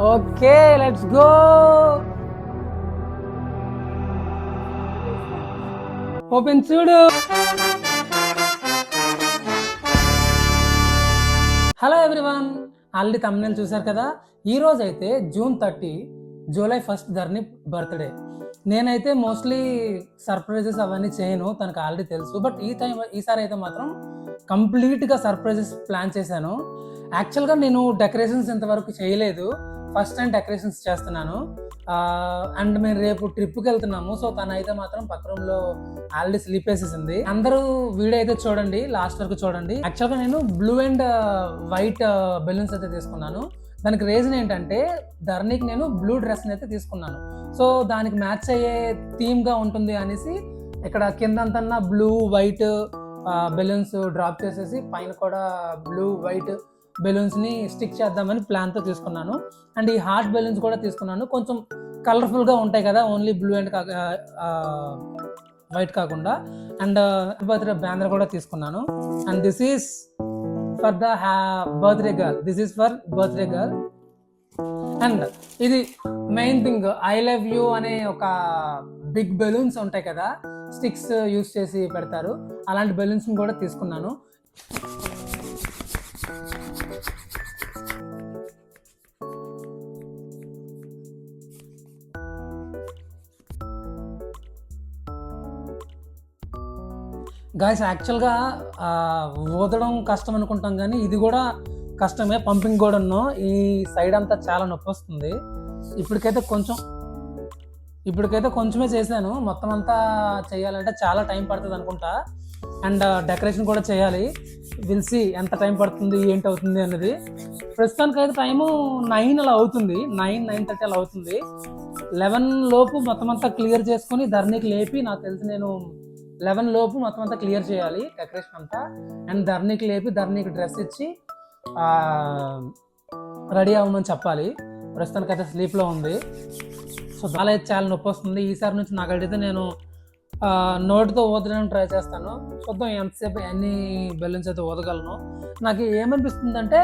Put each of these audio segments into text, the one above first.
Okay, let's go. Open చూడు. Hello everyone, already తమ్ముళ్ళు చూశారు కదా. ఈ రోజు అయితే June 30, July 1 ధరణి బర్త్డే. నేనైతే మోస్ట్లీ సర్ప్రైజెస్ అవన్నీ చేయను, తనకు ఆల్రెడీ తెలుసు. బట్ ఈసారి అయితే మాత్రం కంప్లీట్గా సర్ప్రైజెస్ ప్లాన్ చేశాను. యాక్చువల్గా నేను డెకరేషన్స్ ఇంతవరకు చేయలేదు, ఫస్ట్ టైం డెకరేషన్స్ చేస్తున్నాను. అండ్ మేము రేపు ట్రిప్కి వెళ్తున్నాము. సో తనైతే మాత్రం పక్క రూమ్లో ఆల్రెడీ స్లీప్ వేసేసింది. అందరూ వీడియో అయితే చూడండి, లాస్ట్ వరకు చూడండి. యాక్చువల్గా నేను బ్లూ అండ్ వైట్ బెలూన్స్ అయితే తీసుకున్నాను. దానికి రీజన్ ఏంటంటే ధరణికి నేను బ్లూ డ్రెస్ అయితే తీసుకున్నాను. సో దానికి మ్యాచ్ అయ్యే థీమ్గా ఉంటుంది అనేసి ఇక్కడ కిందంతా బ్లూ వైట్ బెలూన్స్ డ్రాప్ చేసేసి పైన కూడా బ్లూ వైట్ బెలూన్స్ని స్టిక్ చేద్దామని ప్లాన్తో తీసుకున్నాను. అండ్ ఈ హార్ట్ బెలూన్స్ కూడా తీసుకున్నాను, కొంచెం కలర్ఫుల్గా ఉంటాయి కదా, ఓన్లీ బ్లూ అండ్ వైట్ కాకుండా. అండ్ బర్త్డే బ్యానర్ కూడా తీసుకున్నాను. And this is for the birthday girl. And ఇది main thing, I love you అనే ఒక బిగ్ బెలూన్స్ ఉంటాయి కదా, స్టిక్స్ యూస్ చేసి పెడతారు, అలాంటి బెలూన్స్ కూడా తీసుకున్నాను. గాయస్, యాక్చువల్గా ఊదడం కష్టం అనుకుంటాం, కానీ ఇది కూడా కష్టమే, పంపింగ్ కూడా ఈ సైడ్ అంతా చాలా నొప్పి వస్తుంది. ఇప్పటికైతే కొంచెమే చేశాను, మొత్తం అంతా చేయాలంటే చాలా టైం పడుతుంది అనుకుంటా. అండ్ డెకరేషన్ కూడా చేయాలి, విల్సి ఎంత టైం పడుతుంది ఏంటి అవుతుంది అన్నది. ప్రస్తుతానికి అయితే టైము 9 అలా అవుతుంది, 9:30 అలా అవుతుంది. 11 లోపు మొత్తం అంతా క్లియర్ చేసుకొని ధరణికి లేపి, నాకు తెలిసి నేను 11 లోపు మొత్తం అంతా క్లియర్ చేయాలి డెకరేషన్ అంతా. అండ్ ధరణికి లేపి ధరణికి డ్రెస్ ఇచ్చి రెడీ అవ్వమని చెప్పాలి. ప్రస్తుతానికి అయితే స్లీప్లో ఉంది. సో చాలా అయితే చాలా నొప్పి వస్తుంది. ఈసారి నుంచి నాకు అడిగితే నేను నోటితో ఊదడానికి ట్రై చేస్తాను, చూద్దాం ఎంతసేపు ఎన్ని బెలూన్స్ అయితే ఊదగలను. నాకు ఏమనిపిస్తుందంటే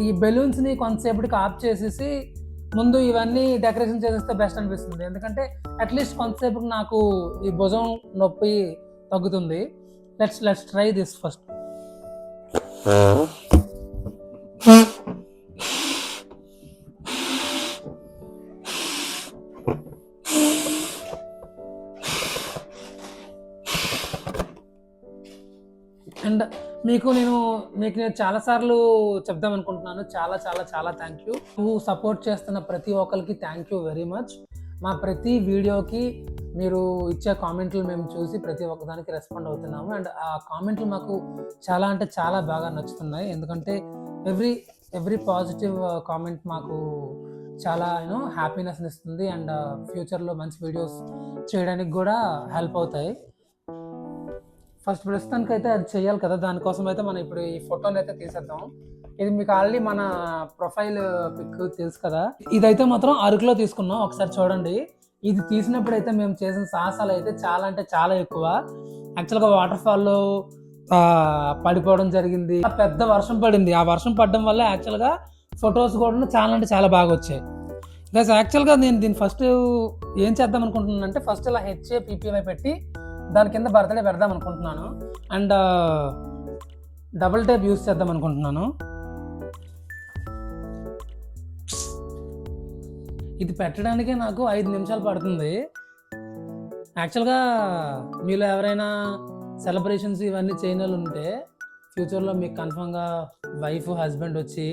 ఈ బెలూన్స్ని కొంతసేపటికి ఆఫ్ చేసేసి ముందు ఇవన్నీ డెకరేషన్ చేసేస్తే బెస్ట్ అనిపిస్తుంది. ఎందుకంటే అట్లీస్ట్ కొంతసేపు నాకు ఈ భుజం నొప్పి తగ్గుతుంది. Let's try this first. And మీకు నేను చాలాసార్లు చెప్దాం అనుకుంటున్నాను, చాలా చాలా చాలా థ్యాంక్ యూ. నువ్వు సపోర్ట్ చేస్తున్న ప్రతి ఒక్కరికి థ్యాంక్ యూ వెరీ మచ్. మా ప్రతి వీడియోకి మీరు ఇచ్చే కామెంట్లు మేము చూసి ప్రతి ఒక్కదానికి రెస్పాండ్ అవుతున్నాము. అండ్ ఆ కామెంట్లు మాకు చాలా అంటే చాలా బాగా నచ్చుతున్నాయి, ఎందుకంటే ఎవ్రీ పాజిటివ్ కామెంట్ మాకు చాలా హ్యాపీనెస్ని ఇస్తుంది. అండ్ ఫ్యూచర్లో మంచి వీడియోస్ చేయడానికి కూడా హెల్ప్ అవుతాయి. ఫస్ట్ ప్రస్తుతానికి అయితే అది చేయాలి కదా, దానికోసం అయితే మనం ఇప్పుడు ఈ ఫోటోని అయితే తీసేద్దాం. ఇది మీకు ఆల్రెడీ మన ప్రొఫైల్ పిక్ తెలుసు కదా. ఇదైతే మాత్రం అరకులో తీసుకున్నాం, ఒకసారి చూడండి. ఇది తీసినప్పుడు అయితే మేము చేసిన సాహసాలు అయితే చాలా అంటే చాలా ఎక్కువ. యాక్చువల్గా వాటర్ ఫాల్లో పడిపోవడం జరిగింది, పెద్ద వర్షం పడింది. ఆ వర్షం పడడం వల్ల యాక్చువల్గా ఫొటోస్ కూడా చాలా అంటే చాలా బాగా వచ్చాయి. ప్లస్ యాక్చువల్గా నేను దీన్ని ఫస్ట్ ఏం చేద్దాం అనుకుంటున్నాను అంటే, ఫస్ట్ ఇలా HAPPY పెట్టి దాని కింద బర్త్డే పెడదాం అనుకుంటున్నాను. అండ్ డబుల్ టేప్ యూస్ చేద్దాం అనుకుంటున్నాను. ఇది పెట్టడానికే నాకు 5 నిమిషాలు పడుతుంది. యాక్చువల్గా మీలో ఎవరైనా సెలబ్రేషన్స్ ఇవన్నీ చేయని వాళ్ళు ఉంటే ఫ్యూచర్లో మీకు కన్ఫర్మ్గా వైఫ్ హస్బెండ్ వచ్చి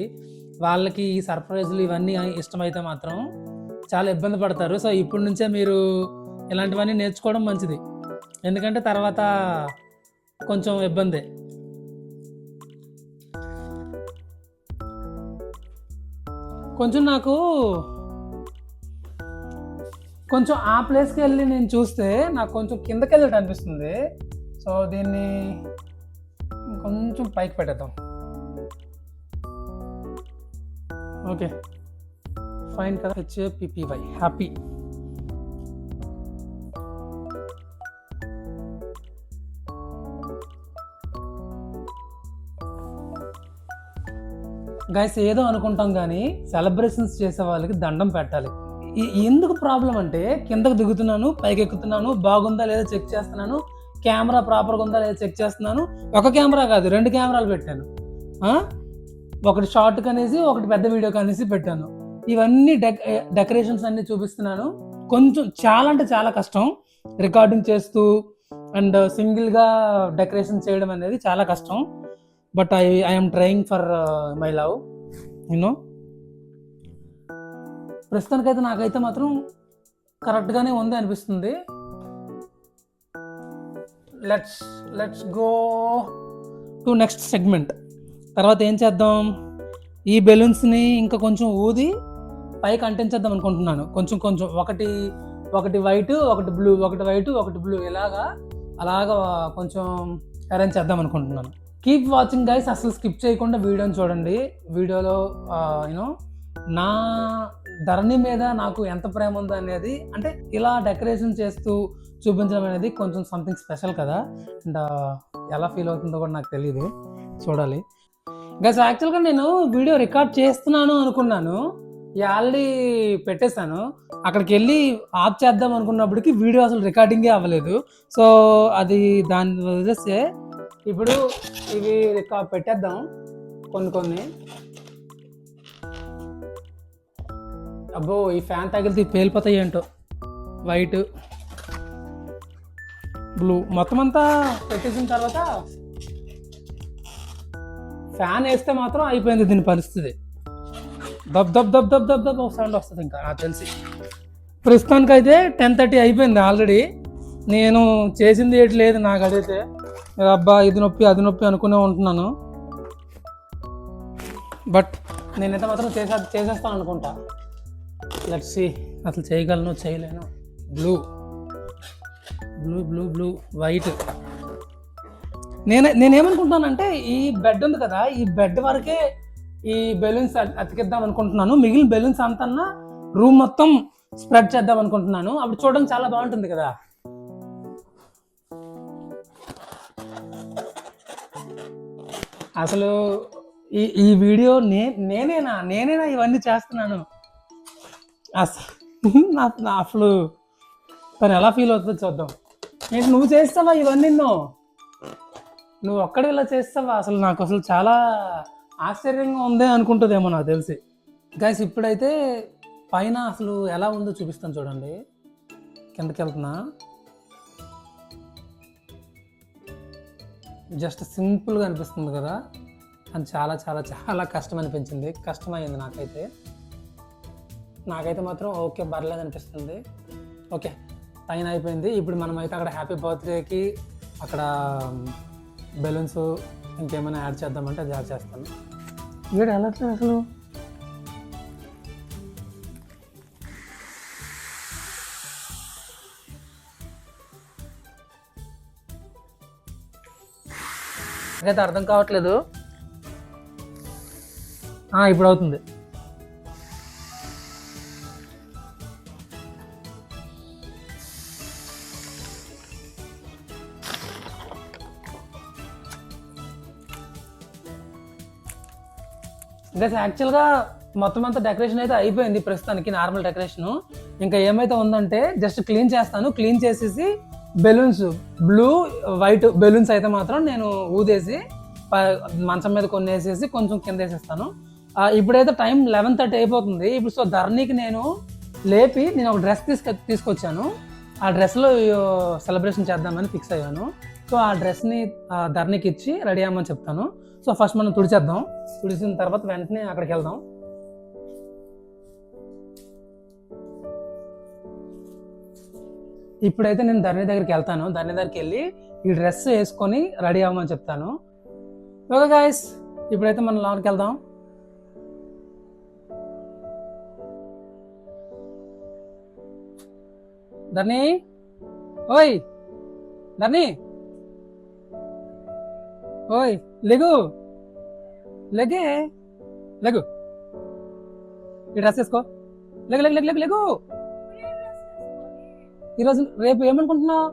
వాళ్ళకి ఈ సర్ప్రైజ్లు ఇవన్నీ ఇష్టమైతే మాత్రం చాలా ఇబ్బంది పడతారు. సో ఇప్పటి నుంచే మీరు ఇలాంటివన్నీ నేర్చుకోవడం మంచిది, ఎందుకంటే తర్వాత కొంచెం ఇబ్బందే. కొంచెం ఆ ప్లేస్కి వెళ్ళి నేను చూస్తే నాకు కొంచెం కిందకి వెళ్ళినట్టు అనిపిస్తుంది. సో దీన్ని కొంచెం పైకి పెట్టేద్దాం. ఓకే, ఫైన్ కదా. HAPPY happy. గైస్ ఏదో అనుకుంటాం కానీ సెలబ్రేషన్స్ చేసే వాళ్ళకి దండం పెట్టాలి. ఎందుకు ప్రాబ్లం అంటే కిందకు దిగుతున్నాను, పైకి ఎక్కుతున్నాను, బాగుందా లేదా చెక్ చేస్తున్నాను, కెమెరా ప్రాపర్గా ఉందా లేదా చెక్ చేస్తున్నాను. ఒక కెమెరా కాదు 2 కెమెరాలు పెట్టాను. ఒకటి షార్ట్ కనేసి ఒకటి పెద్ద వీడియో కనేసి పెట్టాను. ఇవన్నీ డెకరేషన్స్ అన్ని చూపిస్తున్నాను. కొంచెం చాలా అంటే చాలా కష్టం రికార్డింగ్ చేస్తూ అండ్ సింగిల్గా డెకరేషన్ చేయడం అనేది చాలా కష్టం. But I'm trying for my love you know. ప్రస్తుతానికైతే నాకైతే మాత్రం కరెక్ట్గానే ఉంది అనిపిస్తుంది. Let's go to next segment. తర్వాత ఏం చేద్దాం, ఈ బెలూన్స్ని ఇంకా కొంచెం ఊది పైకి అంటించేద్దాం అనుకుంటున్నాను. కొంచెం ఒకటి వైట్ ఒకటి బ్లూ, ఒకటి వైట్ ఒకటి బ్లూ, అలాగా కొంచెం అరేంజ్ చేద్దాం అనుకుంటున్నాను. కీప్ వాచింగ్ గైస్, అసలు స్కిప్ చేయకుండా వీడియోని చూడండి. వీడియోలో యూనో నా ధరణి మీద నాకు ఎంత ప్రేమ ఉందో అనేది, అంటే ఇలా డెకరేషన్ చేస్తూ చూపించడం అనేది కొంచెం సంథింగ్ స్పెషల్ కదా. అండ్ ఎలా ఫీల్ అవుతుందో కూడా నాకు తెలియదు, చూడాలి గైస్. యాక్చువల్గా నేను వీడియో రికార్డ్ చేస్తున్నాను అనుకున్నాను, ఆల్రెడీ పెట్టేశాను. అక్కడికి వెళ్ళి ఆఫ్ చేద్దాం అనుకున్నప్పటికీ వీడియో అసలు రికార్డింగే అవ్వలేదు. సో అది దాన్ని వదిలేస్తే ఇప్పుడు ఇవి పెట్టేద్దాం కొన్ని. అబ్బో, ఈ ఫ్యాన్ తగిలితే పేలిపోతాయి ఏంటో. వైట్ బ్లూ మొత్తం అంతా పెట్టేసిన తర్వాత ఫ్యాన్ వేస్తే మాత్రం అయిపోయింది దీని పరిస్థితి. దబ్ దబ్ దబ్ దబ్ దబ్ దబ్ సౌండ్ వస్తుంది ఇంకా నాకు తెలిసి. ప్రస్తుతానికి అయితే 10:30 అయిపోయింది ఆల్రెడీ. నేను చేసింది ఏంటి లేదు నాకు అడిగితే. అబ్బా ఇది నొప్పి అది నొప్పి అనుకునే ఉంటున్నాను. బట్ నేనైతే మాత్రం చేసేస్తాను అనుకుంటా. లెట్స్ సీ అసలు చేయగలను చేయలేను. Blue blue blue blue white. నేనేమనుకుంటున్నానంటే ఈ బెడ్ ఉంది కదా, ఈ బెడ్ వరకే ఈ బెలూన్స్ అతికిద్దాం అనుకుంటున్నాను. మిగిలిన బెలూన్స్ అంతా రూమ్ మొత్తం స్ప్రెడ్ చేద్దాం అనుకుంటున్నాను. అప్పుడు చూడడానికి చాలా బాగుంటుంది కదా. అసలు ఈ వీడియో నేనేనా ఇవన్నీ చేస్తున్నాను అసలు తను ఎలా ఫీల్ అవుతుందో చూద్దాం. నువ్వు చేస్తావా ఇవన్నీ? నువ్వు ఒక్కడే ఇలా చేస్తావా? అసలు నాకు అసలు చాలా ఆశ్చర్యంగా ఉంది అనుకుంటుందేమో నాకు తెలిసి. గైస్ ఇప్పుడైతే పైన అసలు ఎలా ఉందో చూపిస్తాను చూడండి. కిందకి వెళ్తున్నా, జస్ట్ సింపుల్గా అనిపిస్తుంది కదా, అది చాలా చాలా చాలా కష్టం అనిపించింది. కష్టమైంది నాకైతే మాత్రం ఓకే పర్లేదు అనిపిస్తుంది. ఓకే పైన అయిపోయింది. ఇప్పుడు మనమైతే అక్కడ హ్యాపీ బర్త్డేకి అక్కడ బెలూన్స్ ఇంకేమైనా యాడ్ చేద్దామంటే అది యాడ్ చేస్తాను. వీడు వెళ్ళట్లేదు అసలు. నాకైతే అర్థం కావట్లేదు. ఇప్పుడు అవుతుంది. గైస్ యాక్చువల్గా మొత్తం అంతా డెకరేషన్ అయితే అయిపోయింది ప్రస్తుతానికి, నార్మల్ డెకరేషన్. ఇంకా ఏమైతే ఉందంటే జస్ట్ క్లీన్ చేస్తాను. క్లీన్ చేసేసి బెలూన్స్ బ్లూ వైట్ బెలూన్స్ అయితే మాత్రం నేను ఊదేసి మంచం మీద కొన్ని వేసేసి కొంచెం కింద వేసేస్తాను. ఇప్పుడైతే టైం 11:30 అయిపోతుంది. ఇప్పుడు సో ధరణికి నేను ఒక డ్రెస్ తీసుకొచ్చాను. ఆ డ్రెస్లో సెలబ్రేషన్ చేద్దామని ఫిక్స్ అయ్యాను. సో ఆ డ్రెస్ని ధరణికి ఇచ్చి రెడీ అవ్వమని చెప్తాను. సో ఫస్ట్ మనం తుడిచేద్దాం. తుడిచిన తర్వాత వెంటనే అక్కడికి వెళ్దాం. ఇప్పుడైతే నేను ధరణి దగ్గరికి వెళ్తాను. ధరణి దగ్గరికి వెళ్ళి ఈ డ్రెస్ వేసుకొని రెడీ అవ్వమని చెప్తాను. ఓకే గాయస్, ఇప్పుడైతే మనం లోనికి వెళ్దాం. ధరణి, ఓయ్ ధరణి, ఓయ్ లెగు ఈ డ్రెస్ వేసుకో. లెగు. ఈరోజు రేపు ఏమనుకుంటున్నావు?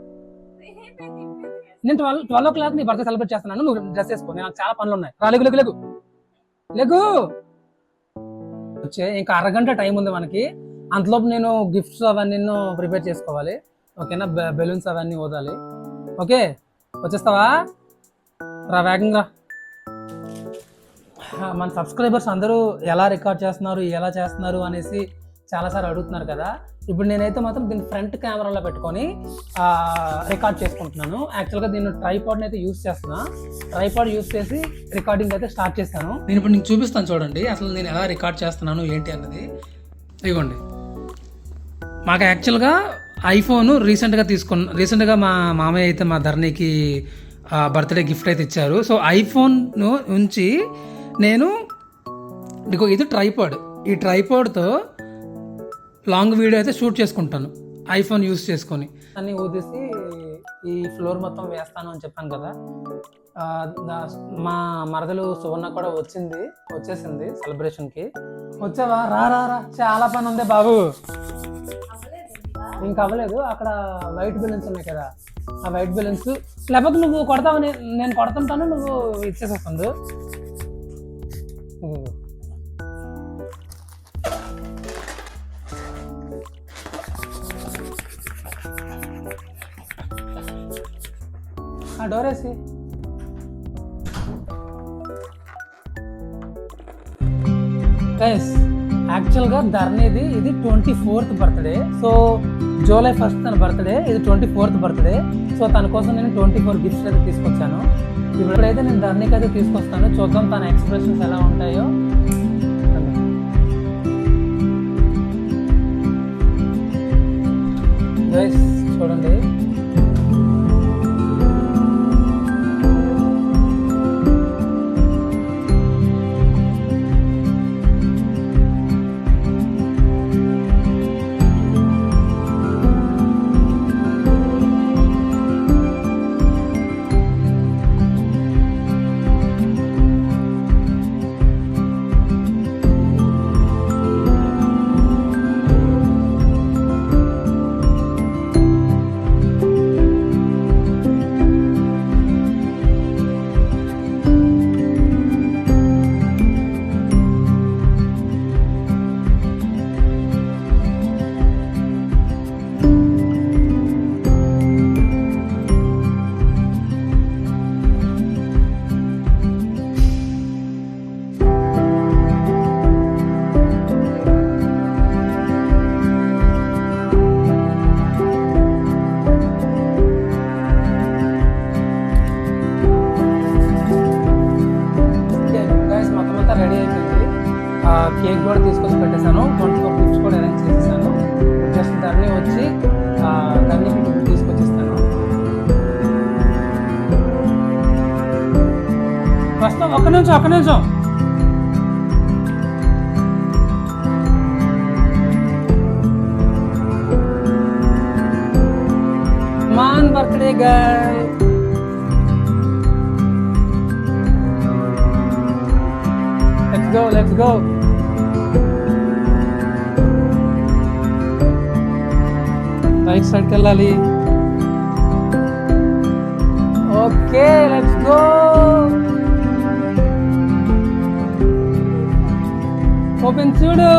నేను 12 o'clock నీ బర్త్డే సెలబ్రేట్ చేస్తున్నాను. నువ్వు డ్రెస్ వేసుకో, నాకు చాలా పనులు ఉన్నాయి. లెగు వచ్చే ఇంకా అరగంట టైం ఉంది మనకి. అంతలోపు నేను గిఫ్ట్స్ అవన్నీ ప్రిపేర్ చేసుకోవాలి. ఓకేనా, బెలూన్స్ అవన్నీ వదాలి. ఓకే, వచ్చేస్తావా? రా, వేగంగా. మన సబ్స్క్రైబర్స్ అందరూ ఎలా రికార్డ్ చేస్తున్నారు, ఎలా చేస్తున్నారు అనేసి చాలాసార్లు అడుగుతున్నారు కదా. ఇప్పుడు నేనైతే మాత్రం దీన్ని ఫ్రంట్ కెమెరాలో పెట్టుకొని రికార్డ్ చేసుకుంటున్నాను. యాక్చువల్గా నేను ట్రైపాడ్ని అయితే యూస్ చేస్తున్నా. ట్రైపాడ్ యూస్ చేసి రికార్డింగ్ అయితే స్టార్ట్ చేస్తాను. నేను ఇప్పుడు నీకు చూపిస్తాను చూడండి అసలు నేను ఎలా రికార్డ్ చేస్తున్నాను ఏంటి అన్నది. ఇదిగోండి, మాకు యాక్చువల్గా ఐఫోన్ రీసెంట్గా మా మామయ్య అయితే మా ధరణికి బర్త్డే గిఫ్ట్ అయితే ఇచ్చారు. సో ఐఫోన్ను ఉంచి నేను ఇది ట్రైపాడ్, ఈ ట్రైపాడ్తో లాంగ్ వీడియో అయితే షూట్ చేసుకుంటాను ఐఫోన్ యూస్ చేసుకొని. అన్నీ ఊదేసి ఈ ఫ్లోర్ మొత్తం వేస్తాను అని చెప్పాను కదా. మా మరదలు సువర్ణ కూడా వచ్చేసింది సెలబ్రేషన్కి. వచ్చావా? రా రా రా, చాలా పని ఉంది బాబు. ఇంకా అవ్వలేదు. అక్కడ వైట్ బెలూన్స్ ఉన్నాయి కదా, ఆ వైట్ బెలూన్స్ లేకపోతే నువ్వు కొడతావు, నేను కొడుతుంటాను, నువ్వు ఇచ్చేసేస్తుంది. ఆ డోర్ వేసి. గైస్, యాక్చువల్గా ధరణిది ఇది 24th birthday. So July 1st తన బర్త్డే, ఇది 24th బర్త్డే. సో తన కోసం నేను 24 గిఫ్ట్స్ అయితే తీసుకొచ్చాను. ఇప్పుడైతే నేను ధరణికి అయితే తీసుకొస్తాను. చూద్దాం తన ఎక్స్ప్రెషన్స్ ఎలా ఉంటాయో. గైస్ చూడండి, కేక్ కూడా తీసుకొచ్చి పెట్టేశాను. 24 గిఫ్ట్స్ కూడా అరేంజ్ చేసేసాను. జస్ట్ ధరణి వచ్చి ధరణికి గిఫ్ట్ తీసుకొచ్చిస్తాను. ప్రస్తుతం ఒక్క నిమిషం. Man birthday girl. Let's go. Right సైడ్కి వెళ్ళాలి. Okay, let's go. ఓపెన్ చూడు.